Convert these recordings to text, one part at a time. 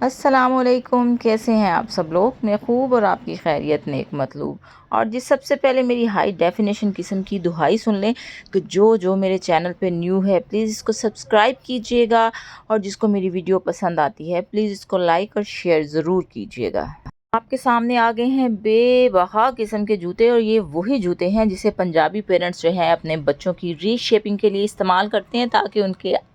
अस्सलामुअलैकुम, कैसे हैं आप सब लोग। मैं खूब और आपकी खैरियत नेक मतलूब। और जी सबसे पहले मेरी हाई डेफिनेशन किस्म की दुहाई सुन लें कि जो जो मेरे चैनल पे न्यू है प्लीज़ इसको सब्सक्राइब कीजिएगा, और जिसको मेरी वीडियो पसंद आती है प्लीज़ इसको लाइक और शेयर ज़रूर कीजिएगा। आपके सामने आ गए हैं बेबहा किस्म के जूते, और ये वही जूते हैं जिसे पंजाबी पेरेंट्स जो है अपने बच्चों की रीशेपिंग के लिए इस्तेमाल करते हैं, ताकि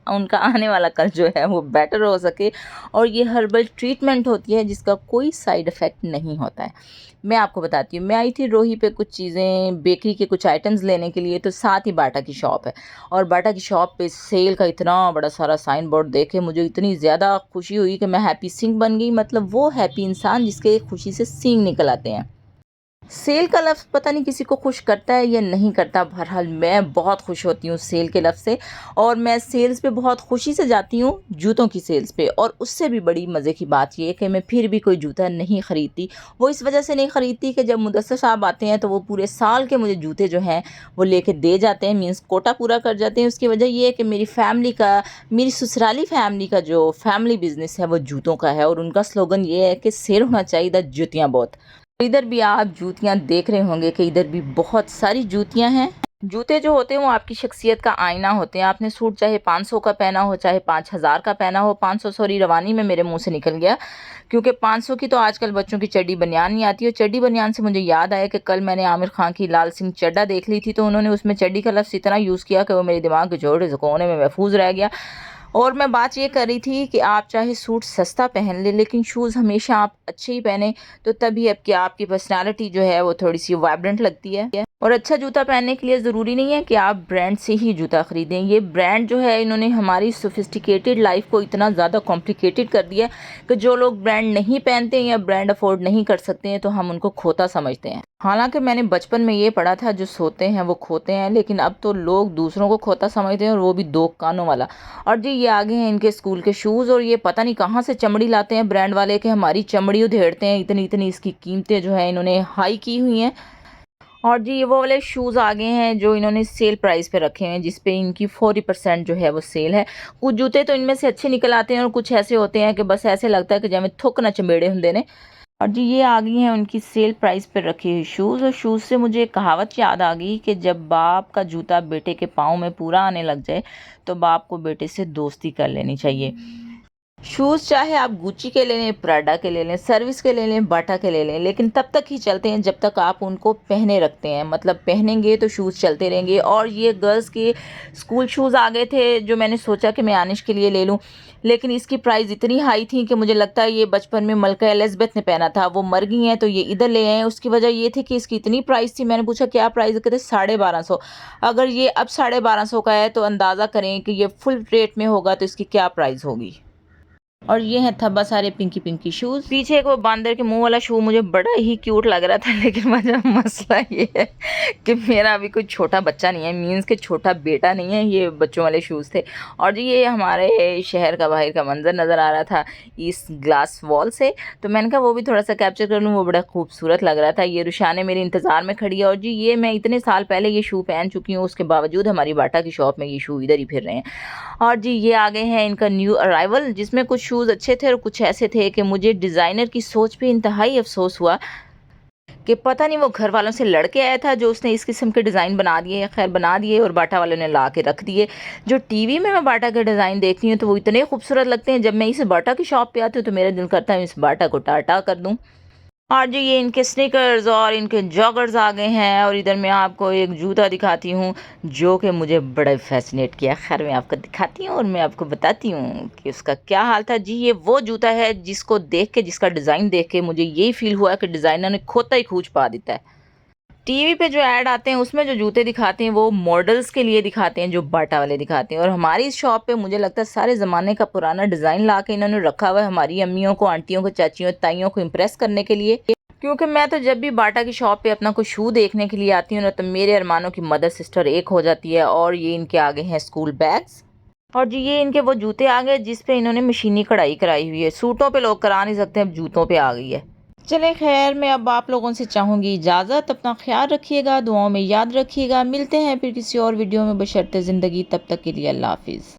उनका आने वाला कल जो है वो बेटर हो सके। और ये हर्बल ट्रीटमेंट होती है जिसका कोई साइड इफ़ेक्ट नहीं होता है। मैं आपको बताती हूँ, मैं आई थी रोही पे कुछ चीज़ें बेकरी के कुछ आइटम्स लेने के लिए, तो साथ ही बाटा की शॉप है। और बाटा की शॉप पे सेल का इतना बड़ा सारा साइन बोर्ड देखे मुझे इतनी ज़्यादा खुशी हुई कि मैं हैप्पी सिंह बन गई। मतलब वो हैप्पी इंसान जिसके खुशी से सींग निकल आते हैं। सेल का लफ्ज़ पता नहीं किसी को खुश करता है या नहीं करता, बहरहाल मैं बहुत खुश होती हूँ सेल के लफ्ज़ से। और मैं सेल्स पे बहुत खुशी से जाती हूँ, जूतों की सेल्स पे। और उससे भी बड़ी मज़े की बात ये है कि मैं फिर भी कोई जूता नहीं ख़रीदती। वो इस वजह से नहीं ख़रीदती कि जब मुदस्सिर साहब आते हैं तो वो पूरे साल के मुझे जूते जो हैं वो लेके दे जाते हैं, मीन्स कोटा पूरा कर जाते हैं। उसकी वजह ये है कि मेरी ससुराली फैमिली का जो फैमिली बिज़नेस है वो जूतों का है, और उनका स्लोगन ये है कि सेल होना चाहिए जूतियाँ बहुत। इधर भी आप जूतियां देख रहे होंगे कि इधर भी बहुत सारी जूतियां हैं। जूते जो होते हैं वो आपकी शख्सियत का आईना होते हैं। आपने सूट चाहे 500 का पहना हो चाहे 5000 का पहना हो, 500 सॉरी रवानी में मेरे मुंह से निकल गया, क्योंकि 500 की तो आजकल बच्चों की चड्डी बनियान नहीं आती है। चड्डी बनियान से मुझे याद आया कि कल मैंने आमिर खान की लाल सिंह चड्डा देख ली थी, तो उन्होंने उसमें चड्डी का लफ्ज़ इतना यूज़ किया कि वो मेरे दिमाग के छोटे से कोने में महफूज रह गया। और मैं बात ये कर रही थी कि आप चाहे सूट सस्ता पहन ले लेकिन शूज़ हमेशा आप अच्छे ही पहने, तो तभी आपकी पर्सनालिटी जो है वो थोड़ी सी वाइब्रेंट लगती है। और अच्छा जूता पहनने के लिए ज़रूरी नहीं है कि आप ब्रांड से ही जूता ख़रीदें। ये ब्रांड जो है इन्होंने हमारी सोफिस्टिकेटेड लाइफ को इतना ज़्यादा कॉम्प्लिकेटेड कर दिया कि जो लोग ब्रांड नहीं पहनते हैं या ब्रांड अफोर्ड नहीं कर सकते हैं तो हम उनको खोता समझते हैं। हालांकि मैंने बचपन में ये पढ़ा था, जो सोते हैं वो खोते हैं, लेकिन अब तो लोग दूसरों को खोता समझते हैं, और वो भी दो कानों वाला। और जी ये आगे हैं इनके स्कूल के शूज़, और ये पता नहीं कहाँ से चमड़ी लाते हैं ब्रांड वाले कि हमारी चमड़ी उधेड़ते हैं। इतनी इतनी इसकी कीमतें जो है इन्होंने हाई की हुई हैं। और जी ये वो वाले शूज़ आगे हैं जो इन्होंने सेल प्राइस पे रखे हैं, जिस पे इनकी 40% जो है वो सेल है। कुछ जूते तो इनमें से अच्छे निकल आते हैं, और कुछ ऐसे होते हैं कि बस ऐसे लगता है कि जैसे थुक ना चमेड़े होंगे ने। और जी ये आ गई हैं उनकी सेल प्राइस पे रखी हुई शूज़। और शूज़ से मुझे एक कहावत याद आ गई कि जब बाप का जूता बेटे के पाँव में पूरा आने लग जाए तो बाप को बेटे से दोस्ती कर लेनी चाहिए। शूज़ चाहे आप गुच्ची के ले लें, प्राडा के ले लें, सर्विस के ले लें, बाटा के ले लें, लेकिन तब तक ही चलते हैं जब तक आप उनको पहने रखते हैं। मतलब पहनेंगे तो शूज़ चलते रहेंगे। और ये गर्ल्स के स्कूल शूज़ आ गए थे जो मैंने सोचा कि मैं आनिश के लिए ले लूं, लेकिन इसकी प्राइस इतनी हाई थी कि मुझे लगता है ये बचपन में मलका एलिज़ाबेथ ने पहना था, वो मर गई हैं तो ये इधर ले आए हैं। उसकी वजह ये थी कि इसकी इतनी प्राइस थी। मैंने पूछा क्या प्राइस है, कहते 1250। अगर ये अब 1250 का है तो अंदाज़ा करें कि ये फुल रेट में होगा तो इसकी क्या प्राइस होगी। और ये हैं थब्बा सारे पिंकी पिंकी शूज़। पीछे एक वो बांदर के मुंह वाला शू मुझे बड़ा ही क्यूट लग रहा था, लेकिन मसला ये है कि मेरा अभी कोई छोटा बच्चा नहीं है, मीन्स के छोटा बेटा नहीं है। ये बच्चों वाले शूज़ थे। और जी ये हमारे शहर का बाहर का मंजर नज़र आ रहा था इस ग्लास वॉल से, तो मैंने कहा वो भी थोड़ा सा कैप्चर कर लूँ। वो बड़ा खूबसूरत लग रहा था। ये रुशाने मेरे इंतज़ार में खड़ी है। और जी ये मैं इतने साल पहले ये शू पहन चुकी हूँ, उसके बावजूद हमारी बाटा की शॉप में ये शू इधर ही फिर रहे हैं। और जी ये आ गए हैं इनका न्यू अराइवल, जिसमें कुछ शूज़ अच्छे थे और कुछ ऐसे थे कि मुझे डिज़ाइनर की सोच पे इंतहाई अफसोस हुआ कि पता नहीं वो घर वालों से लड़ के आया था जो उसने इस किस्म के डिज़ाइन बना दिए। खैर बना दिए और बाटा वालों ने ला के रख दिए। जो टीवी में मैं बाटा के डिज़ाइन देखती हूँ तो वो इतने खूबसूरत लगते हैं, जब मैं इस बाटा की शॉप पे आती हूँ तो मेरा दिल करता है इस बाटा को टाटा कर दूँ। और जो ये इनके स्नीकर्स और इनके जॉगर्स आ गए हैं। और इधर मैं आपको एक जूता दिखाती हूँ जो कि मुझे बड़ा फैसिनेट किया। खैर मैं आपको दिखाती हूँ और मैं आपको बताती हूँ कि उसका क्या हाल था। जी ये वो जूता है जिसको देख के, जिसका डिज़ाइन देख के मुझे यही फील हुआ कि डिज़ाइनर ने खोता ही खूंच पा देता है। टीवी पे जो ऐड आते हैं उसमें जो जूते दिखाते हैं वो मॉडल्स के लिए दिखाते हैं, जो बाटा वाले दिखाते हैं। और हमारी इस शॉप पे मुझे लगता है सारे ज़माने का पुराना डिज़ाइन ला के इन्होंने रखा हुआ है हमारी अम्मियों को, आंटियों को, चाचियों, ताइयों को इम्प्रेस करने के लिए। क्योंकि मैं तो जब भी बाटा की शॉप पे अपना कोई शू देखने के लिए आती हूँ ना, तो मेरे अरमानों की मदर सिस्टर एक हो जाती है। और ये इनके आगे हैं स्कूल बैग्स। और जी ये इनके वो जूते आ गए जिस पे इन्होंने मशीनी कढ़ाई कराई हुई है। सूटों पे लोग करा नहीं सकते, अब जूतों पे आ गई है। चलें खैर मैं अब आप लोगों से चाहूँगी इजाज़त। अपना ख्याल रखिएगा, दुआओं में याद रखिएगा। मिलते हैं फिर किसी और वीडियो में बशर्ते ज़िंदगी। तब तक के लिए अल्लाह हाफिज़।